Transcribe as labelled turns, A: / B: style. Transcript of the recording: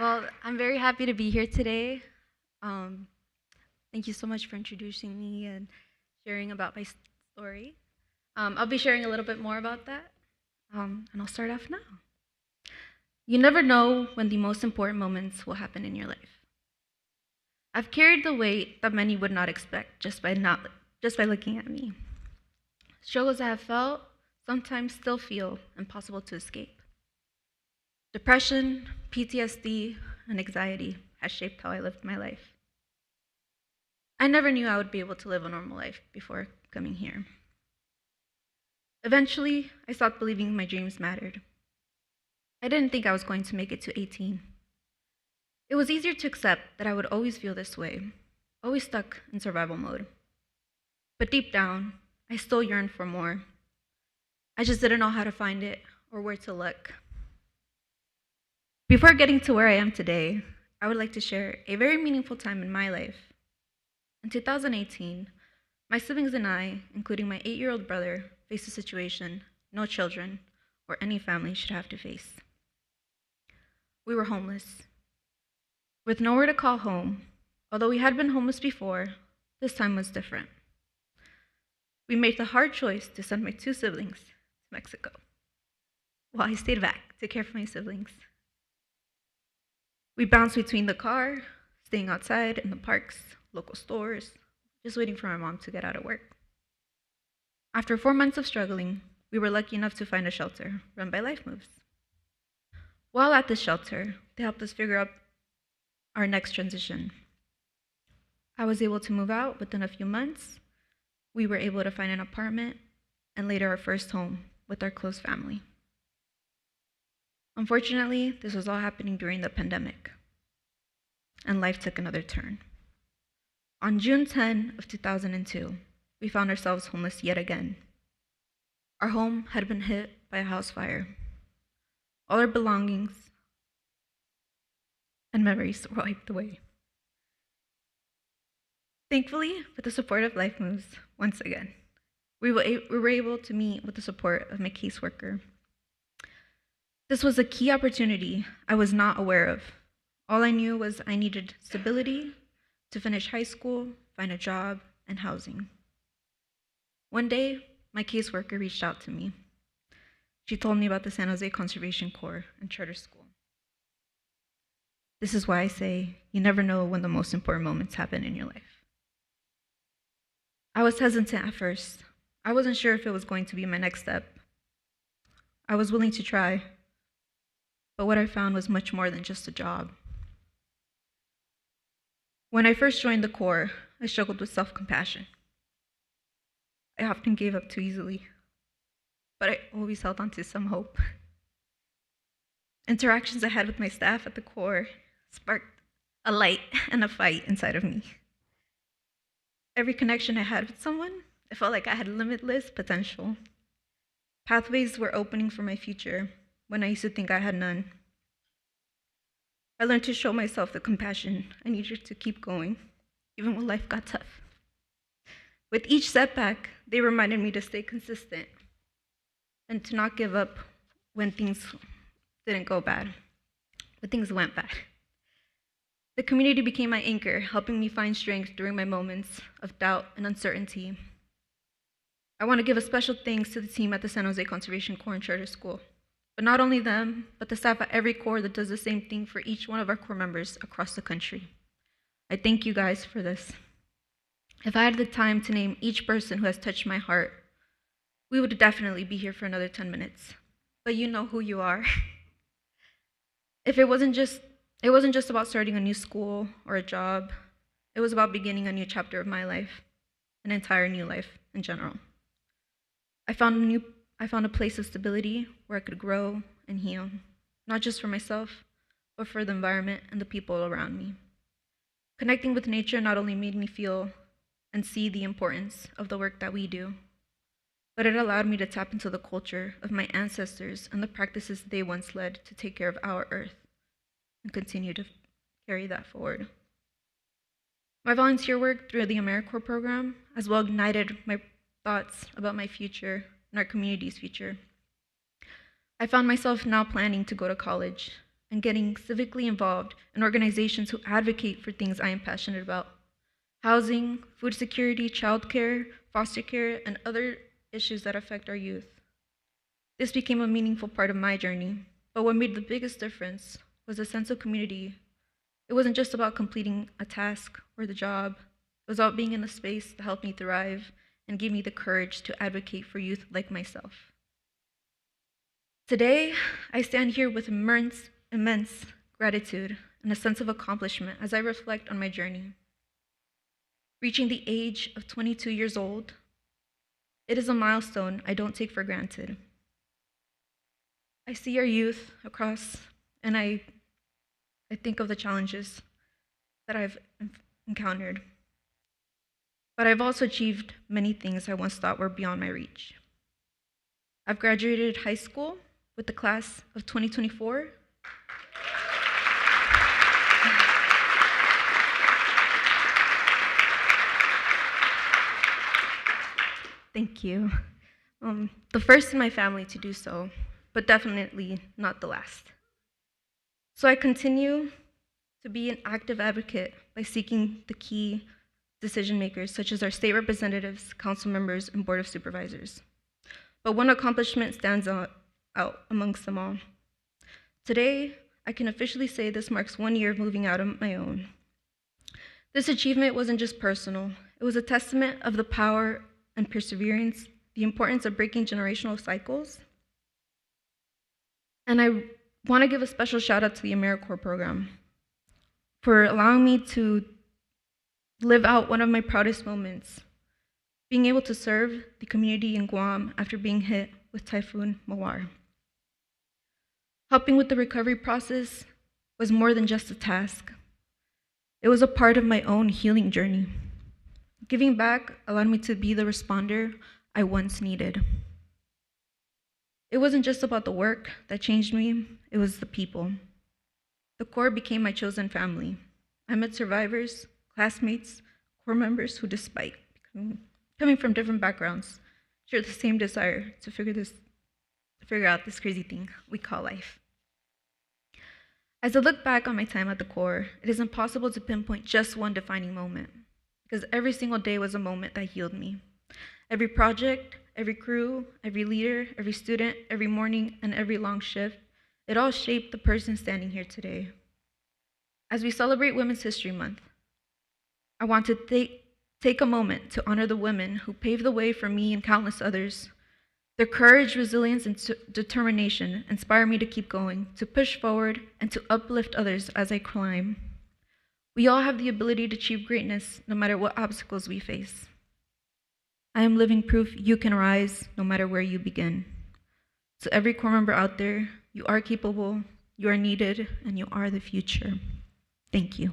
A: Well, I'm very happy to be here today. Um, Thank you so much for introducing me and sharing about my story. I'll be sharing a little bit more about that, and I'll start off now. You never know when the most important moments will happen in your life. I've carried the weight that many would not expect just by looking at me. Struggles I have felt, sometimes still feel impossible to escape. Depression, PTSD, and anxiety has shaped how I lived my life. I never knew I would be able to live a normal life before coming here. Eventually, I stopped believing my dreams mattered. I didn't think I was going to make it to 18. It was easier to accept that I would always feel this way, always stuck in survival mode. But deep down, I still yearned for more. I just didn't know how to find it or where to look. Before getting to where I am today, I would like to share a very meaningful time in my life. In 2018, my siblings and I, including my 8-year-old brother, faced a situation no children or any family should have to face. We were homeless. With nowhere to call home, although we had been homeless before, this time was different. We made the hard choice to send my 2 siblings to Mexico, while I stayed back to care for my siblings. We bounced between the car, staying outside in the parks, local stores, just waiting for my mom to get out of work. After 4 months of struggling, we were lucky enough to find a shelter run by Life Moves. While at this shelter, they helped us figure out our next transition. I was able to move out within a few months. We were able to find an apartment and later our first home with our close family. Unfortunately, this was all happening during the pandemic, and life took another turn. On June 10 of 2002, we found ourselves homeless yet again. Our home had been hit by a house fire. All our belongings and memories were wiped away. Thankfully, with the support of Life Moves, once again, we were able to meet with the support of my caseworker. This was a key opportunity I was not aware of. All I knew was I needed stability to finish high school, find a job, and housing. One day, my caseworker reached out to me. She told me about the San Jose Conservation Corps and charter school. This is why I say you never know when the most important moments happen in your life. I was hesitant at first. I wasn't sure if it was going to be my next step. I was willing to try, but what I found was much more than just a job. When I first joined the Corps, I struggled with self-compassion. I often gave up too easily, but I always held on to some hope. Interactions I had with my staff at the Corps sparked a light and a fight inside of me. Every connection I had with someone, it felt like I had limitless potential. Pathways were opening for my future when I used to think I had none. I learned to show myself the compassion I needed to keep going, even when life got tough. With each setback, they reminded me to stay consistent and to not give up when things didn't go bad, when things went bad. The community became my anchor, helping me find strength during my moments of doubt and uncertainty. I want to give a special thanks to the team at the San Jose Conservation Corps and Charter School, but not only them, but the staff at every Corps that does the same thing for each one of our Corps members across the country. I thank you guys for this. If I had the time to name each person who has touched my heart, we would definitely be here for another 10 minutes. But you know who you are. It wasn't just about starting a new school or a job. It was about beginning a new chapter of my life, an entire new life in general. I found a place of stability where I could grow and heal, not just for myself, but for the environment and the people around me. Connecting with nature not only made me feel and see the importance of the work that we do, but it allowed me to tap into the culture of my ancestors and the practices they once led to take care of our earth and continue to carry that forward. My volunteer work through the AmeriCorps program as well ignited my thoughts about my future and our community's future. I found myself now planning to go to college and getting civically involved in organizations who advocate for things I am passionate about: housing, food security, childcare, foster care, and other issues that affect our youth. This became a meaningful part of my journey, but what made the biggest difference was a sense of community. It wasn't just about completing a task or the job. It was about being in a space that helped me thrive and gave me the courage to advocate for youth like myself. Today, I stand here with immense gratitude and a sense of accomplishment as I reflect on my journey. Reaching the age of 22 years old, it is a milestone I don't take for granted. I see our youth across, and I think of the challenges that I've encountered. But I've also achieved many things I once thought were beyond my reach. I've graduated high school with the class of 2024. Thank you. The first in my family to do so, but definitely not the last. So I continue to be an active advocate by seeking the key decision makers, such as our state representatives, council members, and board of supervisors. But one accomplishment stands out amongst them all. Today, I can officially say this marks 1 year of moving out on my own. This achievement wasn't just personal. It was a testament of the power and perseverance, the importance of breaking generational cycles. And I want to give a special shout out to the AmeriCorps program for allowing me to live out one of my proudest moments, being able to serve the community in Guam after being hit with Typhoon Mawar. Helping with the recovery process was more than just a task. It was a part of my own healing journey. Giving back allowed me to be the responder I once needed. It wasn't just about the work that changed me, it was the people. The Corps became my chosen family. I met survivors, classmates, Corps members who, despite coming from different backgrounds, share the same desire to figure out this crazy thing we call life. As I look back on my time at the Corps, it is impossible to pinpoint just one defining moment, because every single day was a moment that healed me. Every project, every crew, every leader, every student, every morning, and every long shift, it all shaped the person standing here today. As we celebrate Women's History Month, I want to take a moment to honor the women who paved the way for me and countless others. Their courage, resilience, and determination inspire me to keep going, to push forward, and to uplift others as I climb. We all have the ability to achieve greatness no matter what obstacles we face. I am living proof you can rise no matter where you begin. To every Corps member out there, you are capable, you are needed, and you are the future. Thank you.